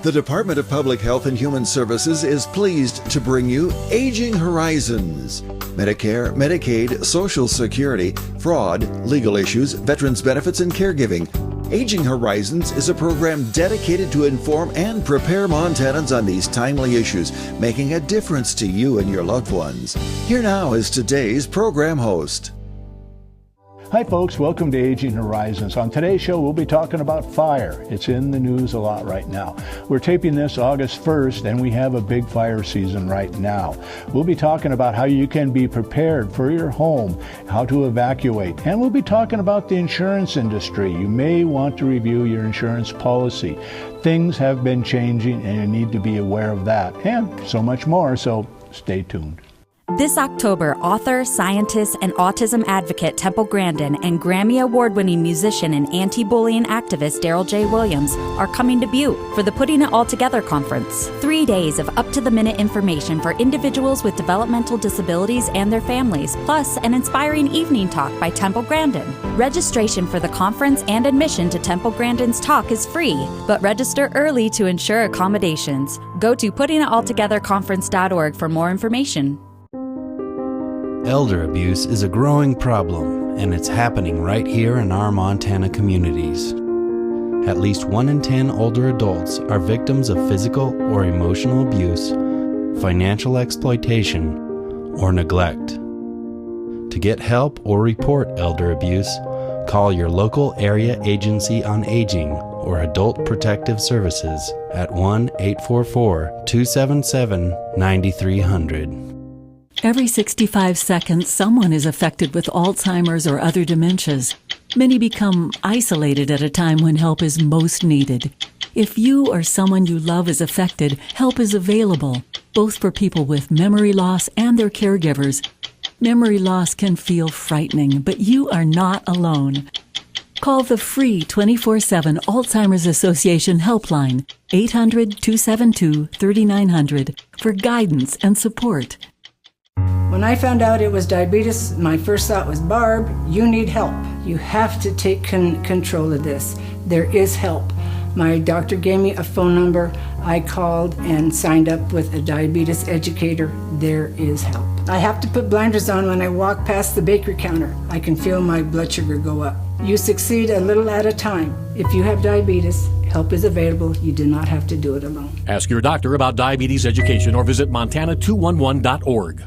The Department of Public Health and Human Services is pleased to bring you Aging Horizons. Medicare, Medicaid, Social Security, fraud, legal issues, veterans benefits, and caregiving. Aging Horizons is a program dedicated to inform and prepare Montanans on these timely issues, making a difference to you and your loved ones. Here now is today's program host. Hi folks, welcome to Aging Horizons. On today's show, we'll be talking about fire. It's in the news a lot right now. We're taping this August 1st, and we have a big fire season right now. We'll be talking about how you can be prepared for your home, how to evacuate, and we'll be talking about the insurance industry. You may want to review your insurance policy. Things have been changing, and you need to be aware of that, and so much more, so stay tuned. This October, author, scientist, and autism advocate Temple Grandin and Grammy Award-winning musician and anti-bullying activist Daryl J. Williams are coming to Butte for the Putting It All Together conference. 3 days of up-to-the-minute information for individuals with developmental disabilities and their families, plus an inspiring evening talk by Temple Grandin. Registration for the conference and admission to Temple Grandin's talk is free, but register early to ensure accommodations. Go to puttingitalltogetherconference.org for more information. Elder abuse is a growing problem, and it's happening right here in our Montana communities. At least 1 in 10 older adults are victims of physical or emotional abuse, financial exploitation, or neglect. To get help or report elder abuse, call your local area agency on aging or Adult Protective Services at 1-844-277-9300. Every 65 seconds, someone is affected with Alzheimer's or other dementias. Many become isolated at a time when help is most needed. If you or someone you love is affected, help is available, both for people with memory loss and their caregivers. Memory loss can feel frightening, but you are not alone. Call the free 24/7 Alzheimer's Association helpline, 800-272-3900, for guidance and support. When I found out it was diabetes, my first thought was, Barb, you need help. You have to take control of this. There is help. My doctor gave me a phone number. I called and signed up with a diabetes educator. There is help. I have to put blinders on when I walk past the bakery counter. I can feel my blood sugar go up. You succeed a little at a time. If you have diabetes, help is available. You do not have to do it alone. Ask your doctor about diabetes education or visit montana211.org.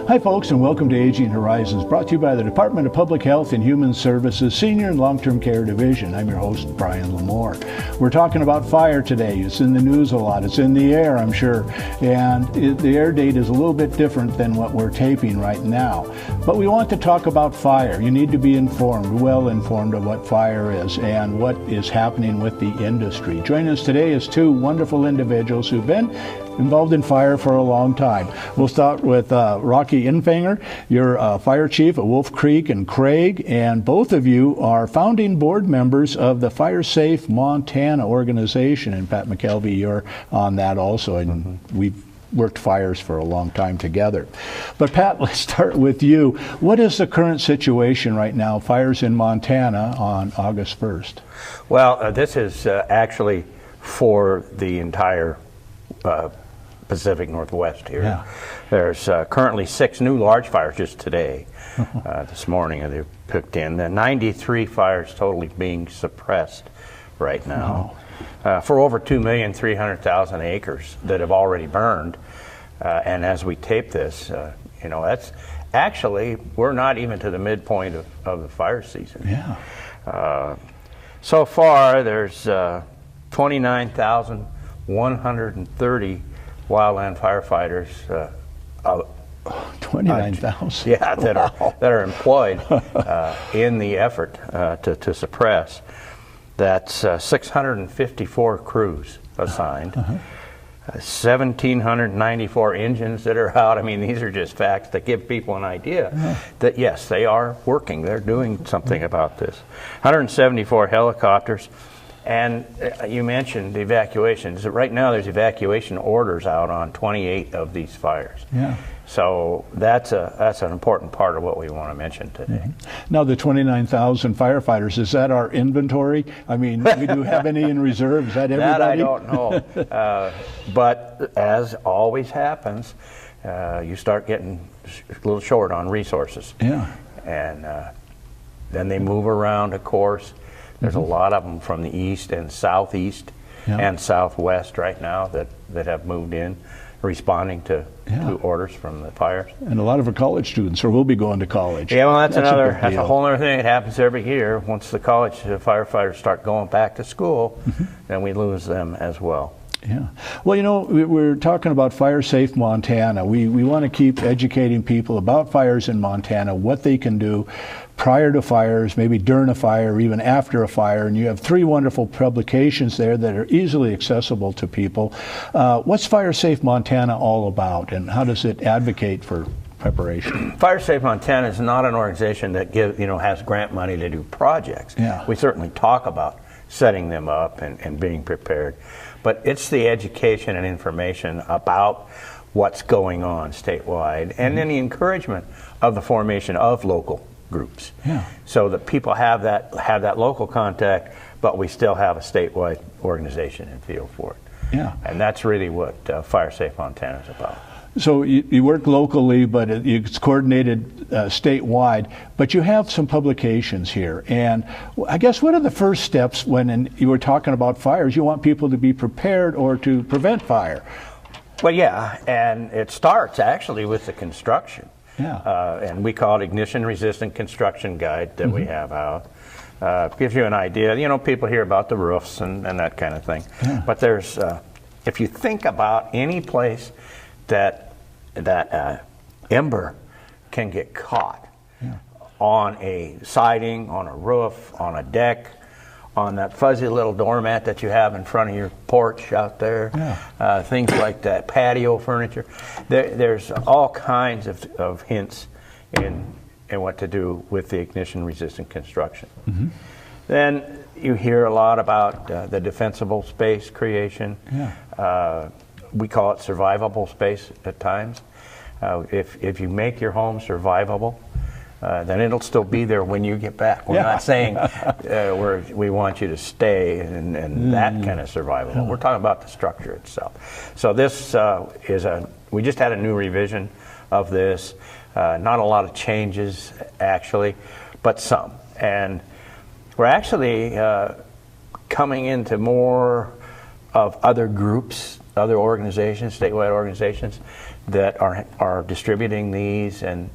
Hi folks, and welcome to Aging Horizons, brought to you by the Department of Public Health and Human Services Senior and Long-Term Care Division. I'm your host, Brian Lamore. We're talking about fire today. It's in the news a lot. It's in the air, I'm sure. And the air date is a little bit different than what we're taping right now. But we want to talk about fire. You need to be informed, well informed of what fire is and what is happening with the industry. Joining us today is two wonderful individuals who've been involved in fire for a long time. We'll start with Rocky Infanger. You're fire chief at Wolf Creek and Craig, and both of you are founding board members of the Firesafe Montana organization. And Pat McKelvey, you're on that also, and we've worked fires for a long time together. But Pat, let's start with you. What is the current situation right now, fires in Montana on August 1st? Well, this is actually for the entire Pacific Northwest here. Yeah. There's currently 6 new large fires just today. This morning they picked in. 93 fires totally being suppressed right now. For over 2,300,000 acres that have already burned. And as we tape this, that's actually, we're not even to the midpoint of the fire season. Yeah. So far, there's 29,130 wildland firefighters. 29,000. Yeah, that are employed in the effort to suppress. That's 654 crews assigned. 1,794 engines that are out. I mean, these are just facts that give people an idea that yes, they are working. They're doing something about this. 174 helicopters. And you mentioned evacuations. Right now there's evacuation orders out on 28 of these fires. Yeah. So that's an important part of what we want to mention today. Now the 29,000 firefighters, is that our inventory? I mean, we do have any in reserve? Is that everybody? That I don't know. But as always happens, you start getting a little short on resources. Yeah. And then they move around, of course. There's a lot of them from the east and southeast and southwest right now that have moved in, responding to orders from the fires. And a lot of our college students, or will be going to college. Yeah, well, that's a whole other thing. It happens every year. Once the college firefighters start going back to school, then we lose them as well. Yeah. Well, you know, we're talking about Firesafe Montana. We want to keep educating people about fires in Montana, what they can do prior to fires, maybe during a fire, or even after a fire. And you have 3 wonderful publications there that are easily accessible to people. What's Firesafe Montana all about, and how does it advocate for preparation? Firesafe Montana is not an organization that has grant money to do projects. Yeah. We certainly talk about setting them up and being prepared. But it's the education and information about what's going on statewide, and then the encouragement of the formation of local groups, so that people have that local contact, but we still have a statewide organization and feel for it. Yeah. And that's really what Firesafe Montana is about. So you work locally, but it's coordinated statewide, but you have some publications here. And I guess what are the first steps when you were talking about fires? You want people to be prepared or to prevent fire. Well, yeah, and it starts actually with the construction. Yeah. And we call it Ignition Resistant Construction Guide that we have out. Gives you an idea. You know, people hear about the roofs and that kind of thing. Yeah. But there's, if you think about any place that ember can get caught on a siding, on a roof, on a deck, on that fuzzy little doormat that you have in front of your porch out there, things like that, patio furniture. There's all kinds of hints in what to do with the ignition-resistant construction. Then you hear a lot about the defensible space creation. We call it survivable space at times. If you make your home survivable, then it'll still be there when you get back. We're not saying we want you to stay and that kind of survival. We're talking about the structure itself. So this we just had a new revision of this. Not a lot of changes actually, but some. And we're actually coming into more of other groups, other organizations, statewide organizations that are distributing these and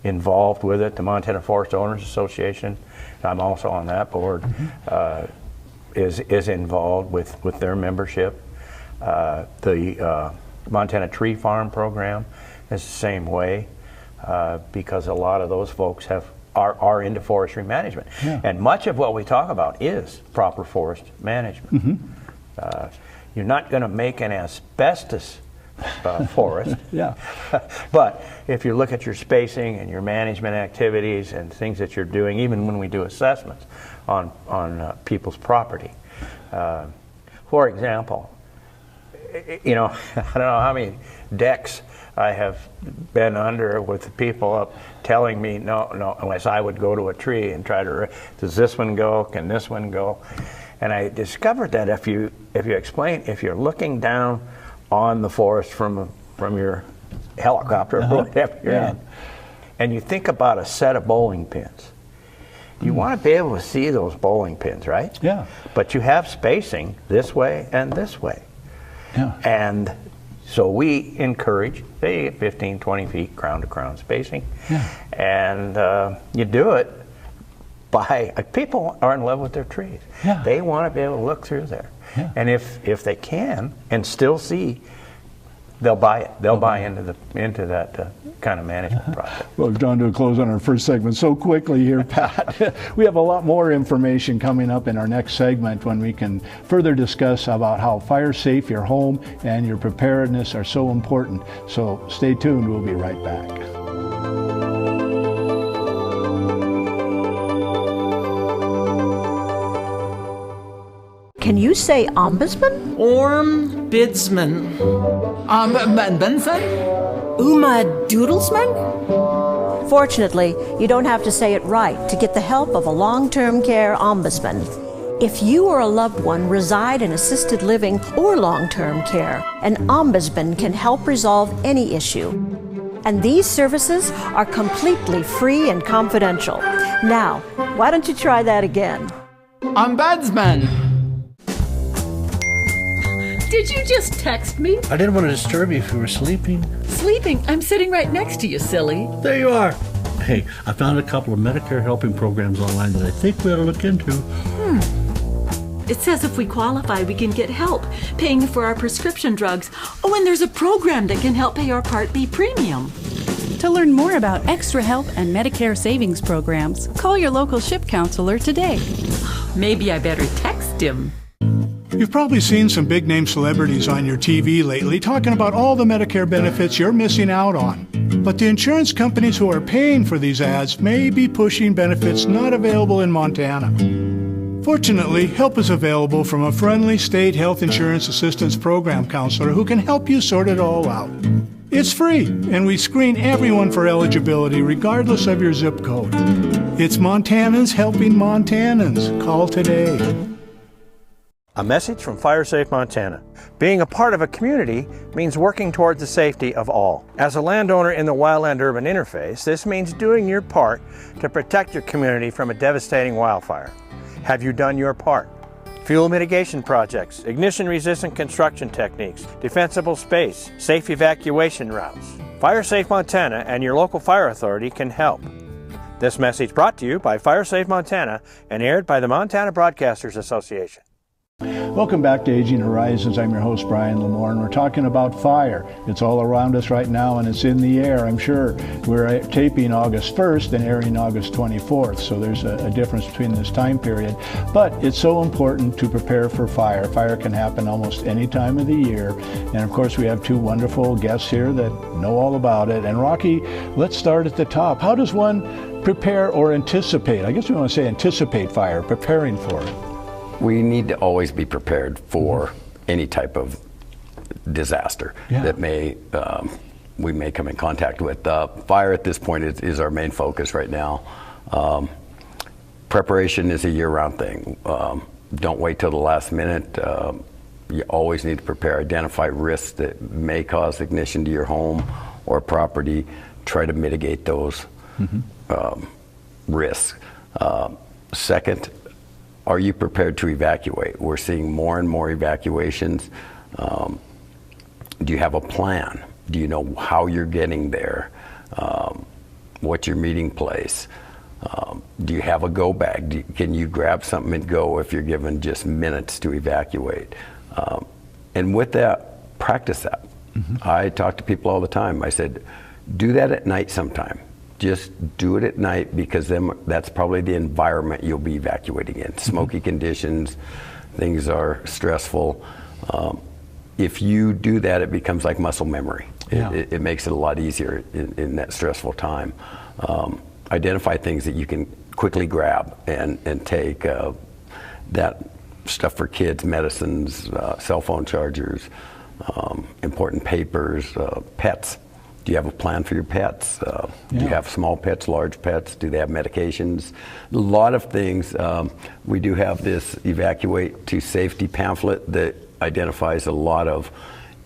involved with it. The Montana Forest Owners Association, I'm also on that board, is involved with their membership. The Montana Tree Farm program is the same way, because a lot of those folks are into forestry management. And much of what we talk about is proper forest management. You're not going to make an asbestos forest. But if you look at your spacing and your management activities and things that you're doing, even when we do assessments on people's property. For example, you know, I don't know how many decks I have been under with the people up telling me, no, unless I would go to a tree and try to, does this one go, can this one go? And I discovered that if you explain, if you're looking down on the forest from your helicopter or whatever you're in, and you think about a set of bowling pins, you want to be able to see those bowling pins, right? But you have spacing this way and this way. And so we encourage, say, 15, 20 feet crown-to-crown spacing. And you do it by, people are in love with their trees. They want to be able to look through there. And if they can and still see, they'll buy it. They'll buy into that kind of management process. Well, we've drawn to a close on our first segment so quickly here, Pat. We have a lot more information coming up in our next segment when we can further discuss about how fire safe your home and your preparedness are so important. So stay tuned. We'll be right back. Can you say ombudsman? Ombudsman. Ombudsman? Uma Doodlesman? Fortunately, you don't have to say it right to get the help of a long-term care ombudsman. If you or a loved one reside in assisted living or long-term care, an ombudsman can help resolve any issue. And these services are completely free and confidential. Now, why don't you try that again? Ombudsman. Did you just text me? I didn't want to disturb you if you were sleeping. Sleeping? I'm sitting right next to you, silly. There you are. Hey, I found a couple of Medicare helping programs online that I think we ought to look into. It says if we qualify, we can get help paying for our prescription drugs. Oh, and there's a program that can help pay our Part B premium. To learn more about extra help and Medicare savings programs, call your local SHIP counselor today. Maybe I better text him. You've probably seen some big-name celebrities on your TV lately talking about all the Medicare benefits you're missing out on. But the insurance companies who are paying for these ads may be pushing benefits not available in Montana. Fortunately, help is available from a friendly state health insurance assistance program counselor who can help you sort it all out. It's free, and we screen everyone for eligibility regardless of your zip code. It's Montanans helping Montanans. Call today. A message from Firesafe Montana. Being a part of a community means working towards the safety of all. As a landowner in the wildland-urban interface, this means doing your part to protect your community from a devastating wildfire. Have you done your part? Fuel mitigation projects, ignition-resistant construction techniques, defensible space, safe evacuation routes. Firesafe Montana and your local fire authority can help. This message brought to you by Firesafe Montana and aired by the Montana Broadcasters Association. Welcome back to Aging Horizons. I'm your host, Brian Lamore, and we're talking about fire. It's all around us right now, and it's in the air, I'm sure. We're taping August 1st and airing August 24th, so there's a difference between this time period. But it's so important to prepare for fire. Fire can happen almost any time of the year. And of course, we have two wonderful guests here that know all about it. And Rocky, let's start at the top. How does one prepare or anticipate? I guess we want to say anticipate fire, preparing for it. We need to always be prepared for any type of disaster that we may come in contact with. Fire at this point is our main focus right now. Preparation is a year-round thing. Don't wait till the last minute. You always need to prepare. Identify risks that may cause ignition to your home or property. Try to mitigate those risks. Second, are you prepared to evacuate? We're seeing more and more evacuations. Do you have a plan? Do you know how you're getting there? What's your meeting place? Do you have a go bag? Can you grab something and go if you're given just minutes to evacuate? And with that, practice that. I talk to people all the time. I said, do that at night sometime. Just do it at night, because then that's probably the environment you'll be evacuating in. Smoky conditions, things are stressful. If you do that, it becomes like muscle memory. It makes it a lot easier in that stressful time. Identify things that you can quickly grab and take. That stuff for kids, medicines, cell phone chargers, important papers, pets. Do you have a plan for your pets? Do you have small pets, large pets? Do they have medications? A lot of things. We do have this Evacuate to Safety pamphlet that identifies a lot of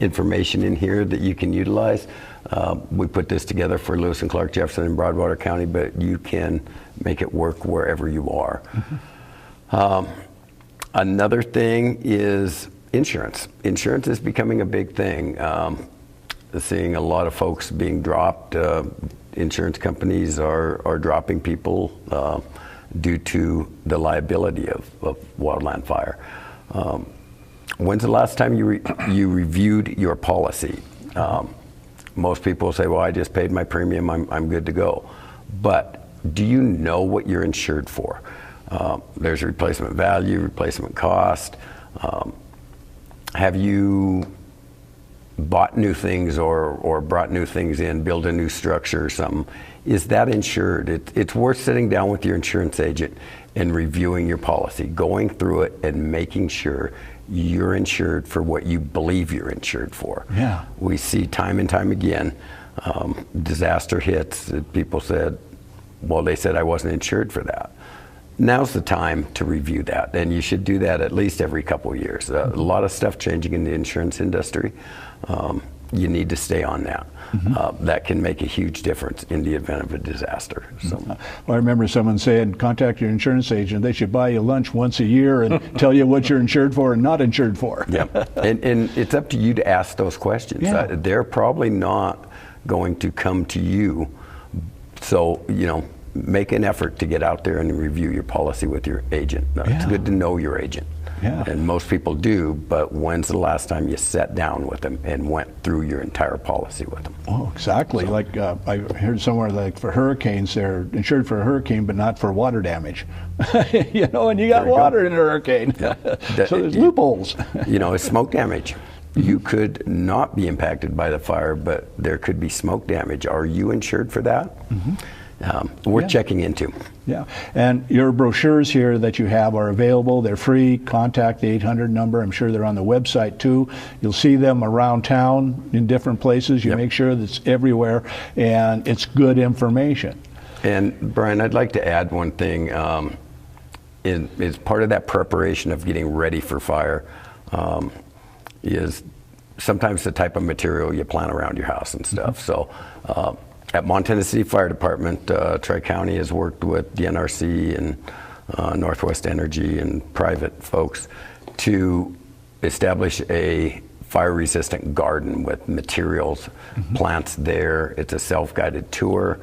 information in here that you can utilize. We put this together for Lewis and Clark, Jefferson, and Broadwater County, but you can make it work wherever you are. Another thing is insurance. Insurance is becoming a big thing. Seeing a lot of folks being dropped. Insurance companies are dropping people due to the liability of wildland fire. When's the last time you reviewed your policy? Most people say, well, I just paid my premium, I'm good to go. But do you know what you're insured for? There's replacement value, replacement cost. Have you bought new things or brought new things in, built a new structure or something, is that insured? It's worth sitting down with your insurance agent and reviewing your policy, going through it and making sure you're insured for what you believe you're insured for. Yeah. We see time and time again, disaster hits, people said, well, they said I wasn't insured for that. Now's the time to review that, and you should do that at least every couple of years. A lot of stuff changing in the insurance industry. You need to stay on that. That can make a huge difference in the event of a disaster. So. Well, I remember someone saying, contact your insurance agent. They should buy you lunch once a year and tell you what you're insured for and not insured for. Yeah, and it's up to you to ask those questions. Yeah. They're probably not going to come to you. So, make an effort to get out there and review your policy with your agent. It's good to know your agent. Yeah. And most people do, but when's the last time you sat down with them and went through your entire policy with them? Oh, exactly. So, like I heard somewhere, like for hurricanes, they're insured for a hurricane, but not for water damage. And you got water in a hurricane. Yeah. So there's loopholes. It's smoke damage. You could not be impacted by the fire, but there could be smoke damage. Are you insured for that? Worth checking into. Yeah, and your brochures here that you have are available. They're free. Contact the 800 number. I'm sure they're on the website too. You'll see them around town in different places. You make sure that it's everywhere, and it's good information. And Brian, I'd like to add one thing. Is part of that preparation of getting ready for fire is sometimes the type of material you plant around your house and stuff. So at Montana City Fire Department, Tri-County has worked with the NRC and Northwest Energy and private folks to establish a fire-resistant garden with materials, plants there. It's a self-guided tour,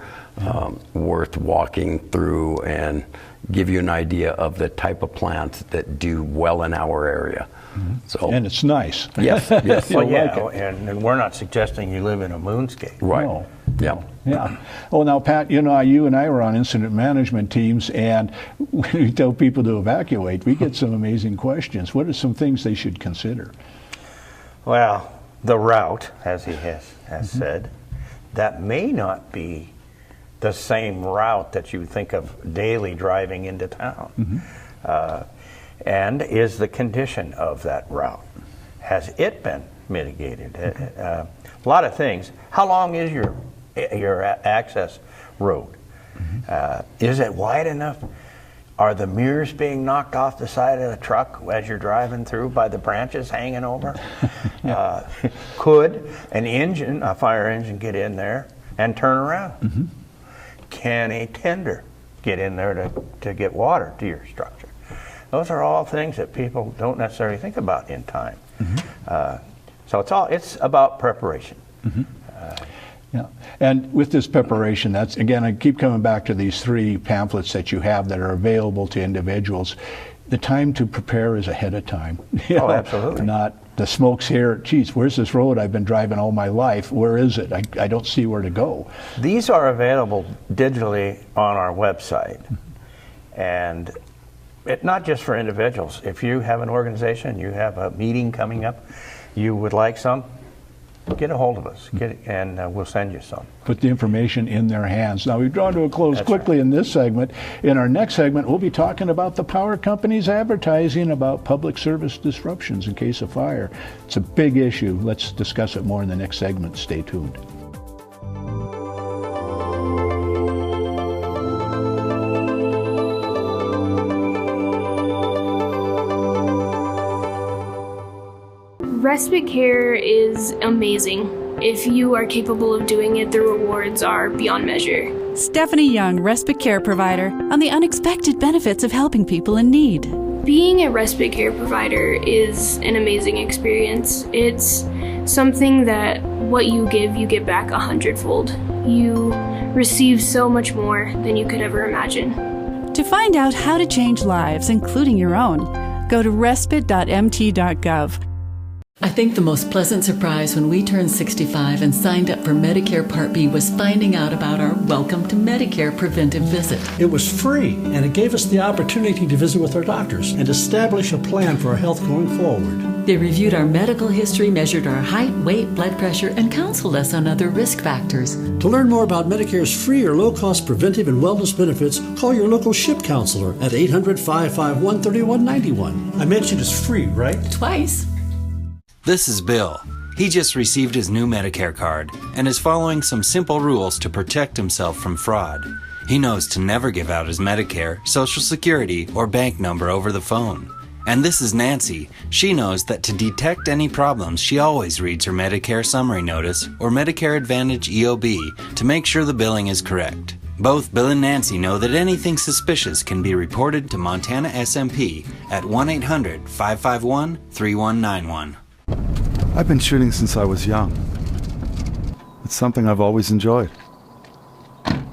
worth walking through and give you an idea of the type of plants that do well in our area. So, and it's nice. Yes. Well, and we're not suggesting you live in a moonscape. Right. No. Yeah. Oh, now, Pat, you and I were on incident management teams, and when we tell people to evacuate, we get some amazing questions. What are some things they should consider? Well, the route, as he has said, that may not be the same route that you think of daily driving into town. And is the condition of that route? Has it been mitigated? A lot of things. How long is your access road? Is it wide enough? Are the mirrors being knocked off the side of the truck as you're driving through by the branches hanging over? Could a fire engine get in there and turn around? Can a tender get in there to get water to your structure? Those are all things that people don't necessarily think about in time. So it's about preparation. Yeah, and with this preparation, that's, again, I keep coming back to these 3 pamphlets that you have that are available to individuals. The time to prepare is ahead of time. Absolutely. Not the smoke's here, geez, where's this road I've been driving all my life? Where is it? I don't see where to go. These are available digitally on our website. And not just for individuals. If you have an organization, you have a meeting coming up, you would like some, get a hold of us, and we'll send you some. Put the information in their hands. Now, we've drawn to a close quickly in this segment. In our next segment, we'll be talking about the power companies advertising about public service disruptions in case of fire. It's a big issue. Let's discuss it more in the next segment. Stay tuned. Respite care is amazing. If you are capable of doing it, the rewards are beyond measure. Stephanie Young, respite care provider, on the unexpected benefits of helping people in need. Being a respite care provider is an amazing experience. It's something that what you give, you get back 100-fold. You receive so much more than you could ever imagine. To find out how to change lives, including your own, go to respite.mt.gov. I think the most pleasant surprise when we turned 65 and signed up for Medicare Part B was finding out about our Welcome to Medicare preventive visit. It was free, and it gave us the opportunity to visit with our doctors and establish a plan for our health going forward. They reviewed our medical history, measured our height, weight, blood pressure, and counseled us on other risk factors. To learn more about Medicare's free or low-cost preventive and wellness benefits, call your local SHIP counselor at 800-551-3191. I mentioned it's free, right? Twice. This is Bill. He just received his new Medicare card and is following some simple rules to protect himself from fraud. He knows to never give out his Medicare, Social Security, or bank number over the phone. And this is Nancy. She knows that to detect any problems, she always reads her Medicare summary notice or Medicare Advantage EOB to make sure the billing is correct. Both Bill and Nancy know that anything suspicious can be reported to Montana SMP at 1-800-551-3191. I've been shooting since I was young. It's something I've always enjoyed. I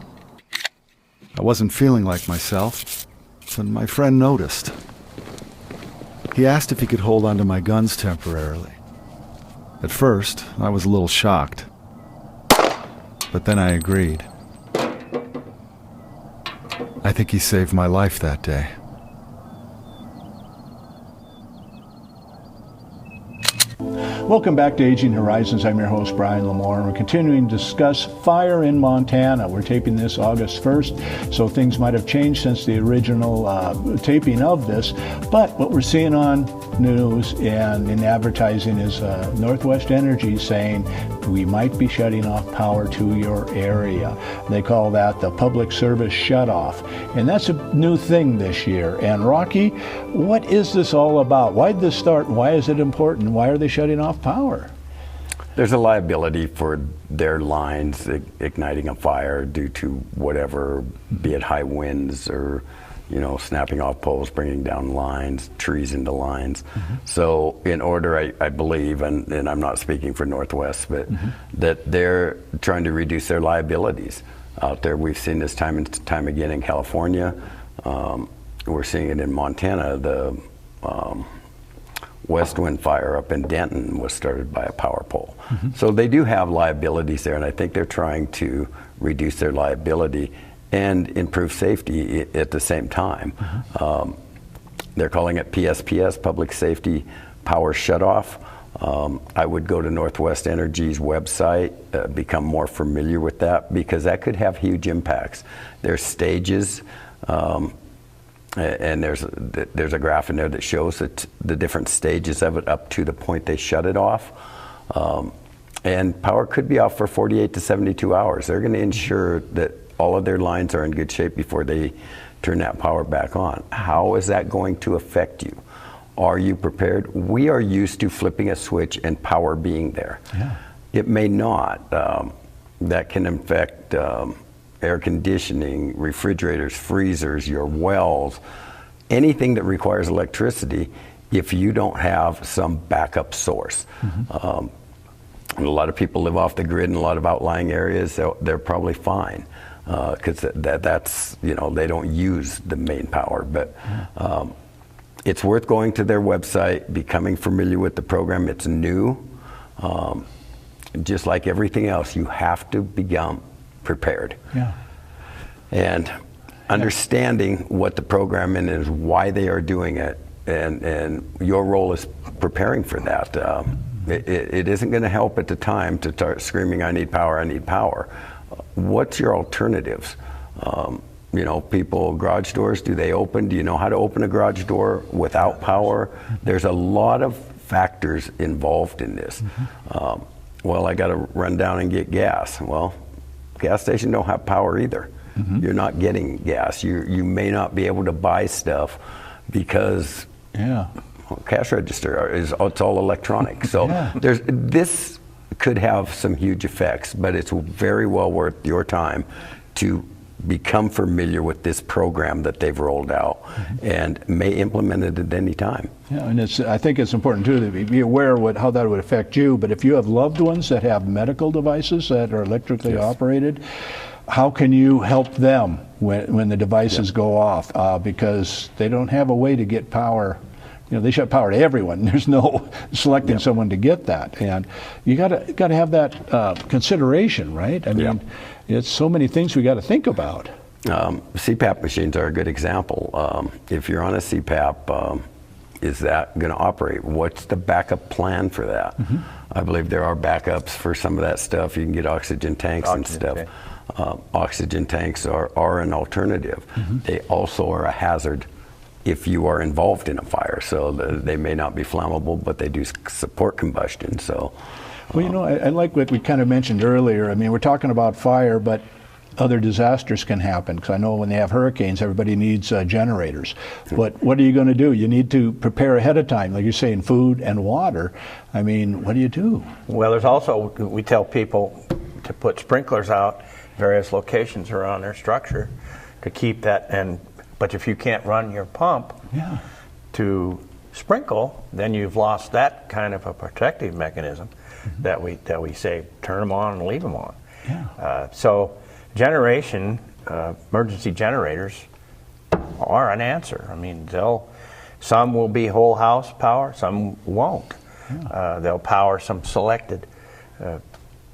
wasn't feeling like myself, but my friend noticed. He asked if he could hold onto my guns temporarily. At first, I was a little shocked, but then I agreed. I think he saved my life that day. Welcome back to Aging Horizons. I'm your host, Brian Lamore, and we're continuing to discuss fire in Montana. We're taping this August 1st, so things might have changed since the original taping of this. But what we're seeing on news and in advertising is Northwest Energy saying we might be shutting off power to your area. They call that the public service shutoff. And that's a new thing this year. And Rocky, what is this all about? Why did this start? Why is it important? Why are they shutting off power? There's a liability for their lines igniting a fire due to whatever, be it high winds or, snapping off poles, bringing down lines, trees into lines. Mm-hmm. So in order, I believe, and I'm not speaking for Northwest, but that they're trying to reduce their liabilities out there. We've seen this time and time again in California. We're seeing it in Montana. The West Wind fire up in Denton was started by a power pole. Mm-hmm. So they do have liabilities there, and I think they're trying to reduce their liability and improve safety at the same time. Mm-hmm. They're calling it PSPS, Public Safety Power Shutoff. I would go to Northwest Energy's website, become more familiar with that, because that could have huge impacts. There's stages, and there's a graph in there that shows that the different stages of it up to the point they shut it off. And power could be off for 48 to 72 hours. They're going to ensure that all of their lines are in good shape before they turn that power back on. How is that going to affect you? Are you prepared? We are used to flipping a switch and power being there. Yeah. It may not. That can affect air conditioning, refrigerators, freezers, your wells, anything that requires electricity if you don't have some backup source. Mm-hmm. And a lot of people live off the grid in a lot of outlying areas, so they're probably fine because that's, they don't use the main power. But it's worth going to their website, becoming familiar with the program. It's new. Just like everything else, you have to become prepared. Yeah. And understanding what the program is, why they are doing it, and your role is preparing for that. It isn't going to help at the time to start screaming, I need power, I need power. What's your alternatives? People, garage doors, do they open? Do you know how to open a garage door without power? There's a lot of factors involved in this. Mm-hmm. Well, I got to run down and get gas. Well, gas stations don't have power either. Mm-hmm. You're not getting gas. You may not be able to buy stuff because cash register it's all electronic. So this could have some huge effects, but it's very well worth your time to become familiar with this program that they've rolled out and may implement it at any time. Yeah, and I think it's important too to be aware of how that would affect you. But if you have loved ones that have medical devices that are electrically operated, how can you help them when the devices go off? Because they don't have a way to get power they shut power to everyone. There's no selecting someone to get that, and you got to have that consideration, right? I mean, it's so many things we got to think about. CPAP machines are a good example. If you're on a CPAP, is that going to operate? What's the backup plan for that? I believe there are backups for some of that stuff. You can get oxygen tanks and stuff. Oxygen tanks are an alternative. They also are a hazard if you are involved in a fire. So they may not be flammable, but they do support combustion. So, well, I like what we kind of mentioned earlier. I mean, we're talking about fire, but other disasters can happen, because I know when they have hurricanes, everybody needs generators. But what are you going to do? You need to prepare ahead of time, like you're saying, food and water. I mean, what do you do? Well, there's also, we tell people to put sprinklers out various locations around their structure to keep that. But if you can't run your pump to sprinkle, then you've lost that kind of a protective mechanism that we say turn them on and leave them on. So emergency generators are an answer. I mean, some will be whole house power, some won't. They'll power some selected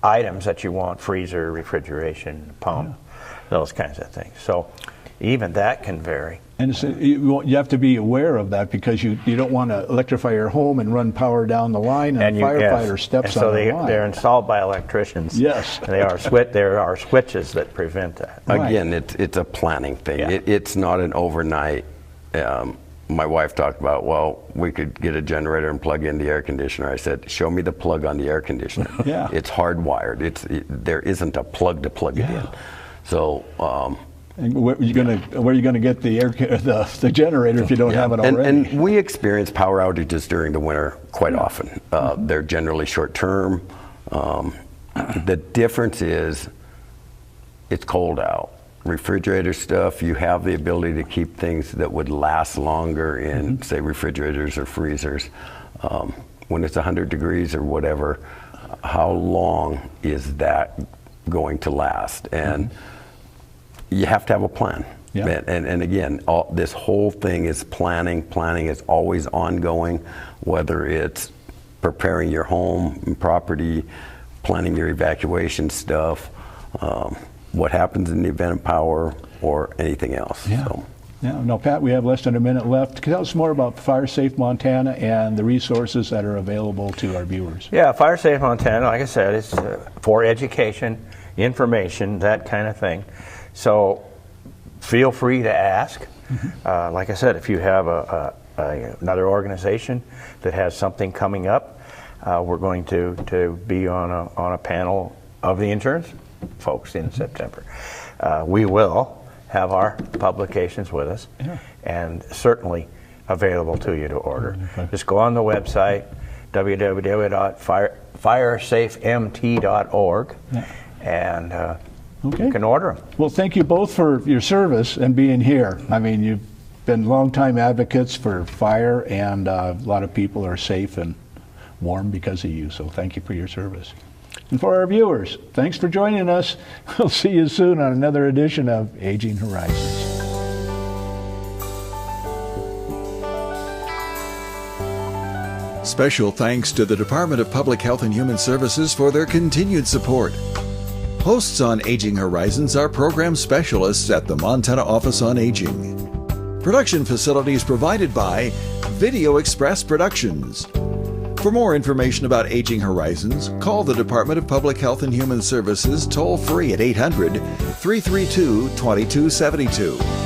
items that you want: freezer, refrigeration, pump, those kinds of things. So even that can vary. And you have to be aware of that, because you don't want to electrify your home and run power down the line, and a firefighter steps on the line. They're installed by electricians. Yes. There are switches that prevent that. Again, it's a planning thing. It's not an overnight. My wife talked about, well, we could get a generator and plug in the air conditioner. I said, show me the plug on the air conditioner. It's hardwired. There isn't a plug to plug it in. So. And where are you going to get the generator if you don't have it already? And we experience power outages during the winter quite often. They're generally short term. The difference is it's cold out. Refrigerator stuff, you have the ability to keep things that would last longer in, say, refrigerators or freezers. When it's 100 degrees or whatever, how long is that going to last? And you have to have a plan. And again, this whole thing is planning. Planning is always ongoing, whether it's preparing your home and property, planning your evacuation stuff, what happens in the event of power, or anything else. Now, Pat, we have less than a minute left. Tell us more about Firesafe Montana and the resources that are available to our viewers. Firesafe Montana, like I said, is for education, information, that kind of thing. So feel free to ask. Like I said, if you have another organization that has something coming up, we're going to be on a panel of the insurance folks in September. We will have our publications with us, and certainly available to you to order. Just go on the website, www.firesafemt.org, and you can order them. Well, thank you both for your service and being here. I mean, you've been longtime advocates for fire, and a lot of people are safe and warm because of you, so thank you for your service. And for our viewers, thanks for joining us. We'll see you soon on another edition of Aging Horizons. Special thanks to the Department of Public Health and Human Services for their continued support. Hosts on Aging Horizons are program specialists at the Montana Office on Aging. Production facilities provided by Video Express Productions. For more information about Aging Horizons, call the Department of Public Health and Human Services toll-free at 800-332-2272.